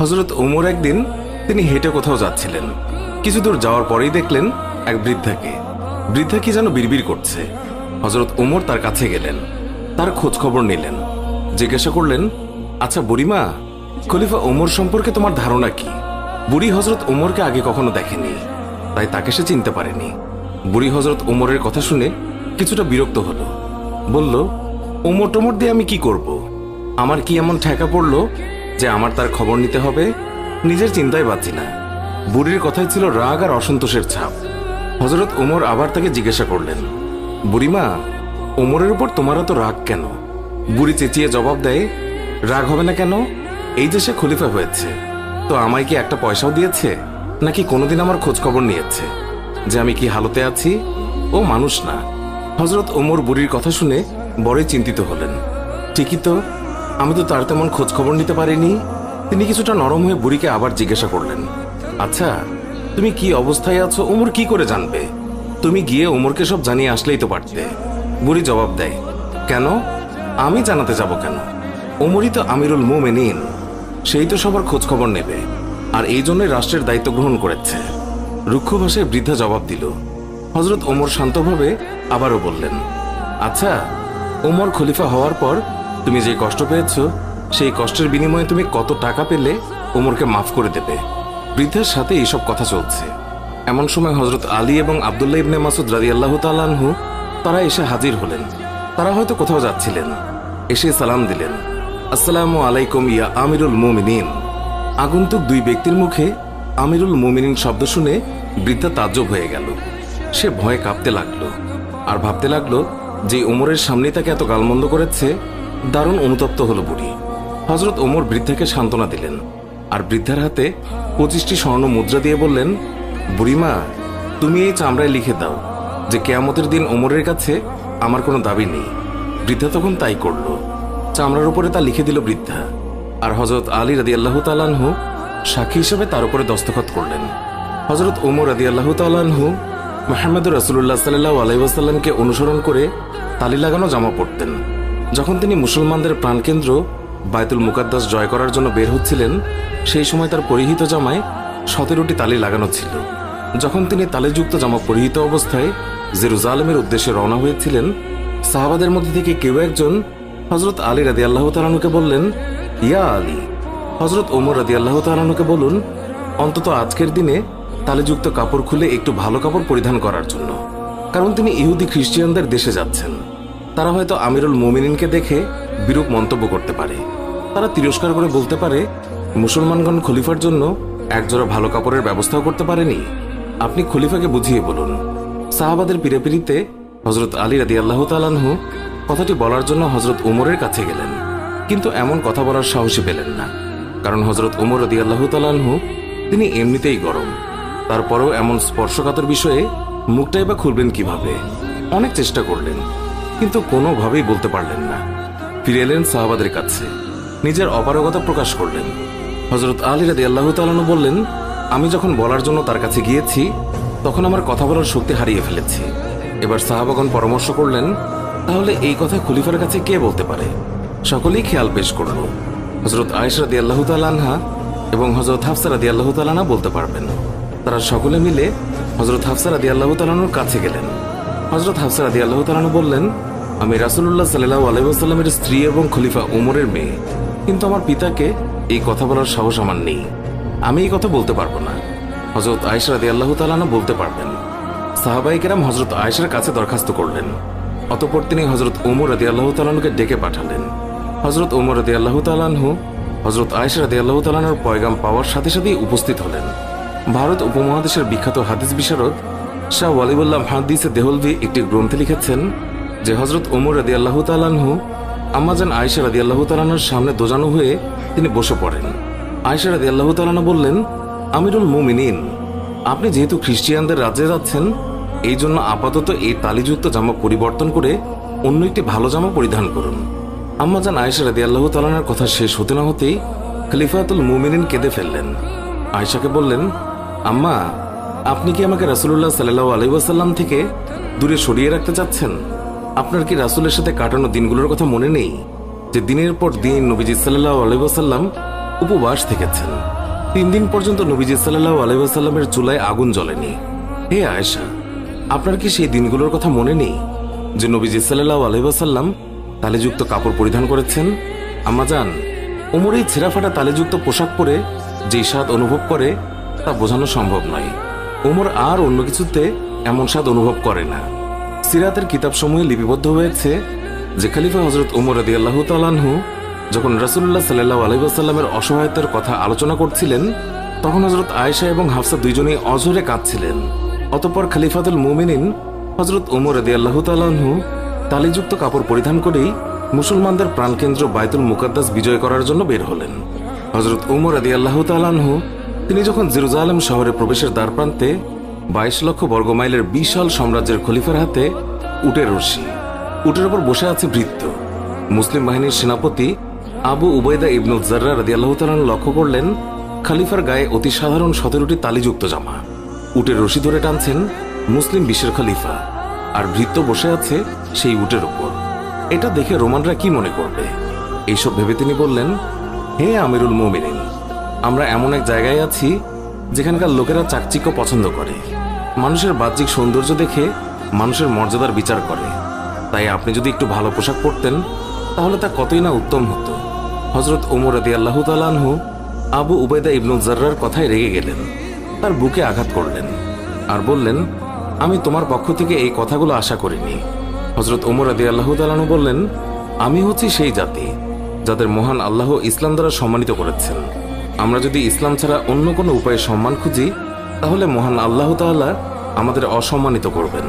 হযরত ওমর একদিন তিনি হেঁটে কোথাও যাচ্ছিলেন। কিছু দূর যাওয়ার পরেই দেখলেন এক বৃদ্ধা কি যেন বিড়বিড় করছে। হযরত ওমর তার কাছে গেলেন, তার খোঁজ খবর নিলেন, জিজ্ঞাসা করলেন, আচ্ছা বুড়িমা, খলিফা ওমর সম্পর্কে তোমার ধারণা কি? বুড়ি হযরত ওমরকে আগে কখনো দেখেনি, তাই তাকে সে চিনতে পারেনি। বুড়ি হযরত ওমরের কথা শুনে কিছুটা বিরক্ত হলো, বলল, ওমর টোমর দিয়ে আমি কি করব? আমার কি এমন ঠেকা পড়লো যে আমার তার খবর নিতে হবে? নিজের চিন্তায় বাঁচি না। বুড়ির কথাই ছিল রাগ আর অসন্তোষের ছাপ। হযরত ওমর আবার তাকে জিজ্ঞাসা করলেন, বুড়িমা, ওমরের উপর তোমার এত রাগ কেন? বুড়ি চেঁচিয়ে জবাব দেয়, রাগ হবে না কেন? এই যে সে খলিফা হয়েছে, তো আমায় কি একটা পয়সাও দিয়েছে? নাকি কোনোদিন আমার খোঁজ খবর নিয়েছে যে আমি কি হালতে আছি? ও মানুষ না। হযরত ওমর বুড়ির কথা শুনে বড়ই চিন্তিত হলেন। ঠিকই তো, আমি তো তার তেমন খোঁজ খবর নিতে পারিনি। তিনি কিছুটা নরম হয়ে বুড়িকে আবার জিজ্ঞাসা করলেন, আচ্ছা, তুমি কি অবস্থায় আছো ওমর কি করে জানবে? তুমি গিয়ে ওমরকে সব জানিয়ে আসলেই তো পারতে। বুড়ি জবাব দেয়, কেন? আমি জানাতে যাব কেন? ওমরই তো আমিরুল মুমিনিন, সেই তো সবার খোঁজ খবর নেবে, আর এই জন্যই রাষ্ট্রের দায়িত্ব গ্রহণ করেছে। রুক্ষ ভাষায় বৃদ্ধা জবাব দিল। হযরত ওমর শান্তভাবে আবারও বললেন, আচ্ছা, ওমর খলিফা হওয়ার পর তুমি যে কষ্ট পেয়েছ, সেই কষ্টের বিনিময়ে তুমি কত টাকা পেলে ওমরকে মাফ করে দেবে? বৃদ্ধার সাথে এইসব কথা চলছে। এমন সময় হযরত আলী এবং আব্দুল্লাহ ইবনে মাসউদ রাদিয়াল্লাহু তাআলা আনহু তারা এসে হাজির হলেন। তারা হয়তো কোথাও যাচ্ছিলেন। এসে সালাম দিলেন, আসসালামু আলাইকুম ইয়া আমিরুল মুমিনিন। আগন্তুক দুই ব্যক্তির মুখে আমিরুল মুমিনিন শব্দ শুনে বৃদ্ধা তাজ্জব হয়ে গেল। সে ভয়ে কাঁপতে লাগলো আর ভাবতে লাগলো যে ওমরের সামনে তাকে এত গালমন্দ করেছে। দারুণ অনুতপ্ত হলো বুড়ি। হযরত ওমর বৃদ্ধাকে সান্ত্বনা দিলেন আর বৃদ্ধার হাতে 25টি স্বর্ণ মুদ্রা দিয়ে বললেন, বুড়িমা, তুমি এই চামড়ায় লিখে দাও যে কিয়ামতের দিন ওমরের কাছে আমার কোনো দাবি নেই। বৃদ্ধা তখন তাই করল। চামড়ার উপরে তা লিখে দিল বৃদ্ধা, আর হযরত আলী রাদিয়াল্লাহু তাআলা আনহু সাক্ষী হিসেবে তার উপরে দস্তখত করলেন। হযরত ওমর রাদিয়াল্লাহু তাআলা আনহু মুহাম্মদুর রাসূলুল্লাহ সাল্লাল্লাহু আলাইহি ওয়াসাল্লামকে অনুসরণ করে তালি লাগানো জামা পরতেন। যখন তিনি মুসলমানদের প্রাণকেন্দ্র বায়তুল মুকাদ্দাস জয় করার জন্য বের হচ্ছিলেন, সেই সময় তার পরিহিত জামায় 17টি তালি লাগানো ছিল। যখন তিনি তালিযুক্ত জামা পরিহিত অবস্থায় জেরুজালেমের উদ্দেশ্যে রওনা হয়েছিলেন, সাহাবাদের মধ্যে থেকে কেউ একজন হযরত আলী রাদিয়াল্লাহু তাআলা আনহুকে বললেন, ইয়া আলী, হযরত ওমর রাদিয়াল্লাহু তাআলা আনহুকে বলুন অন্তত আজকের দিনে তালিযুক্ত কাপড় খুলে একটু ভালো কাপড় পরিধান করার জন্য, কারণ তিনি ইহুদি খ্রিস্টানদের দেশে যাচ্ছেন। তারা হয়তো আমিরুল মুমিনিনকে দেখে বিরূপ মন্তব্য করতে পারে। তারা তিরস্কার করে বলতে পারে, মুসলমানগণ খলিফার জন্য একজোড়া ভালো কাপড়ের ব্যবস্থাও করতে পারেনি। আপনি খলিফাকে বুঝিয়ে বলুন। সাহাবাদের পিড়াপিড়িতে হযরত আলী রাদিয়াল্লাহু তাআলা আনহু কথাটি বলার জন্য হযরত ওমরের কাছে গেলেন, কিন্তু এমন কথা বলার সাহসী পেলেন না, কারণ হযরত ওমর রাদিয়াল্লাহু তাআলা আনহু তিনি এমনিতেই গরম। তারপরেও এমন স্পর্শকাতর বিষয়ে মুখটাই বা খুলবেন কিভাবে? অনেক চেষ্টা করলেন, কিন্তু কোনোভাবেই বলতে পারলেন না। ফিরে এলেন সাহাবাদের কাছে, নিজের অপারগতা প্রকাশ করলেন। হযরত আলী রাদিয়াল্লাহু তাআলা আনহু বললেন, আমি যখন বলার জন্য তার কাছে গিয়েছি, তখন আমার কথা বলার শক্তি হারিয়ে ফেলেছি। এবার সাহাবাগণ পরামর্শ করলেন, তাহলে এই কথা খলিফার কাছে কে বলতে পারে? সকলেই খেয়াল পেশ করল, হযরত আয়েশা রাদিয়াল্লাহু তাআলা আনহা এবং হযরত হাফসা রাদিয়াল্লাহু তাআলা আনহা বলতে পারবেন। তারা সকলে মিলে হযরত হাফসা রাদিয়াল্লাহু তাআলা আনহুর কাছে গেলেন। হযরত হাফসা রাদিয়াল্লাহু তাআলা আনহা বললেন, আমি রাসূলুল্লাহ সাল্লাল্লাহু আলাইহি ওয়াসাল্লামের স্ত্রী এবং খলিফা ওমরের মেয়ে, কিন্তু আমার পিতাকে এই কথা বলার সাহস আমার নেই। আমি এই কথা বলতে পারবো না। হযরত আয়েশা রাদিয়াল্লাহু তাআলা আনহা বলতে পারবেন। সাহাবায়ে কেরাম হযরত আয়েশার কাছে দরখাস্ত করলেন। অতঃপর তিনি হযরত ওমর রাদিয়াল্লাহু তাআলা আনহুকে ডেকে পাঠালেন। হযরত ওমর রাদিয়াল্লাহু তাআলা আনহু হযরত আয়েশা রাদিয়াল্লাহু তাআলা আনহার পয়গাম পাওয়ার সাথে সাথেই উপস্থিত হলেন। ভারত উপমহাদেশের বিখ্যাত হাদিস বিশারদ শাহ ওয়ালিউল্লাহ মুহাদ্দিস দেহলভি একটি গ্রন্থে লিখেছেন যে হযরত ওমর রাদিয়াল্লাহু তাআলা আনহু আম্মাজান আয়েশা রাদিয়াল্লাহু তাআলা আনহার সামনে দোজানো হয়ে তিনি বসে পড়েন। আয়েশা রাদিয়াল্লাহু তাআলা আনহা বললেন, আমিরুল মুমিনিন, আপনি যেহেতু খ্রিস্টিয়ানদের রাজ্যে যাচ্ছেন, এই জন্য আপাতত এই তালিযুক্ত জামা পরিবর্তন করে অন্য একটি ভালো জামা পরিধান করুন। আম্মাজান আয়েশা রাদিয়াল্লাহু তাআলা আনহার কথা শেষ হতে না হতেই খলিফাতুল মুমিনিন কেঁদে ফেললেন। আয়েশাকে বললেন, আম্মা, আপনি কি আমাকে রাসূলুল্লাহ সাল্লাল্লাহু আলাইহি ওয়াসাল্লাম থেকে দূরে সরিয়ে রাখতে চাচ্ছেন? আপনার কি রাসূলের সাথে কাটানো দিনগুলোর কথা মনে নেই, যে দিনের পর দিন নবীজি সাল্লাল্লাহু আলাইহি ওয়াসাল্লাম উপবাস থেকেছেন। 3 দিন পর্যন্ত নবীজি সাল্লাল্লাহু আলাইহি ওয়াসাল্লামের চুলায় আগুন জ্বলেনি। হে আয়েশা, আপনার কি সেই দিনগুলোর কথা মনে নেই যে নবীজি সাল্লাল্লাহু আলাইহি ওয়াসাল্লাম তালেযুক্ত কাপড় পরিধান করেছেন? আম্মাজান, ওমর এই ছেঁড়াফাটা তালেযুক্ত পোশাক পরে যেই স্বাদ অনুভব করে তা বোঝানো সম্ভব নয়। ওমর আর অন্য কিছুতে এমন স্বাদ অনুভব করে না। সিরাতের কিতাবসমূহে লিপিবদ্ধ হয়েছে যে খলিফা হযরত ওমর রাদিয়াল্লাহু তাআলা আনহু যখন রাসূলুল্লাহ সাল্লাল্লাহু আলাইহি ওয়াসাল্লামের অসহায়তার কথা আলোচনা করছিলেন, তখন হযরত আয়েশা এবং হাফসা দুইজনেই অঝরে কাঁদছিলেন। অতঃপর খলিফাতুল মুমিনিন হযরত ওমর রাদিয়াল্লাহু তাআলা আনহু তালিযুক্ত কাপড় পরিধান করেই মুসলমানদের প্রাণকেন্দ্র বাইতুল মুকাদ্দাস বিজয় করার জন্য বের হলেন। হযরত ওমর রাদিয়াল্লাহু তাআলা আনহু তিনি যখন জেরুজালেম শহরে প্রবেশের দ্বারপ্রান্তে 22 লক্ষ বর্গমাইলের বিশাল সাম্রাজ্যের খলিফার হাতে উটের রশি, উটের ওপর বসে আছে ভৃত্য, মুসলিম বাহিনীর সেনাপতি আবু উবাইদা ইবনুল জাররা রাদিয়াল্লাহু তাআলা লক্ষ্য করলেন খলিফার গায়ে অতি সাধারণ 17টি তালিযুক্ত জামা। উটের রশি ধরে টানছেন মুসলিম বিশ্বের খলিফা, আর ভৃত্য বসে আছে সেই উটের উপর। এটা দেখে রোমানরা কি মনে করবে? এইসব ভেবে তিনি বললেন, হে আমিরুল মুমিনিন, আমরা এমন এক জায়গায় আছি যেখানকার লোকেরা চাকচিক্য পছন্দ করে, মানুষের বাহ্যিক সৌন্দর্য দেখে মানুষের মর্যাদার বিচার করে। তাই আপনি যদি একটু ভালো পোশাক পরতেন তাহলে তা কতই না উত্তম হতো। হযরত ওমর রাদিয়াল্লাহু তাআলা আনহু আবু উবাইদা ইবনুল জাররার কথায় রেগে গেলেন, তার বুকে আঘাত করলেন আর বললেন, আমি তোমার পক্ষ থেকে এই কথাগুলো আশা করিনি। হযরত ওমর রাদিয়াল্লাহু তাআলা আনহু বললেন, আমি হচ্ছি সেই জাতি যাদের মহান আল্লাহ ইসলাম দ্বারা সম্মানিত করেছেন। আমরা যদি ইসলাম ছাড়া অন্য কোনো উপায়ে সম্মান খুঁজি তাহলে মহান আল্লাহ তাআলা আমাদের অসম্মানিত করবেন।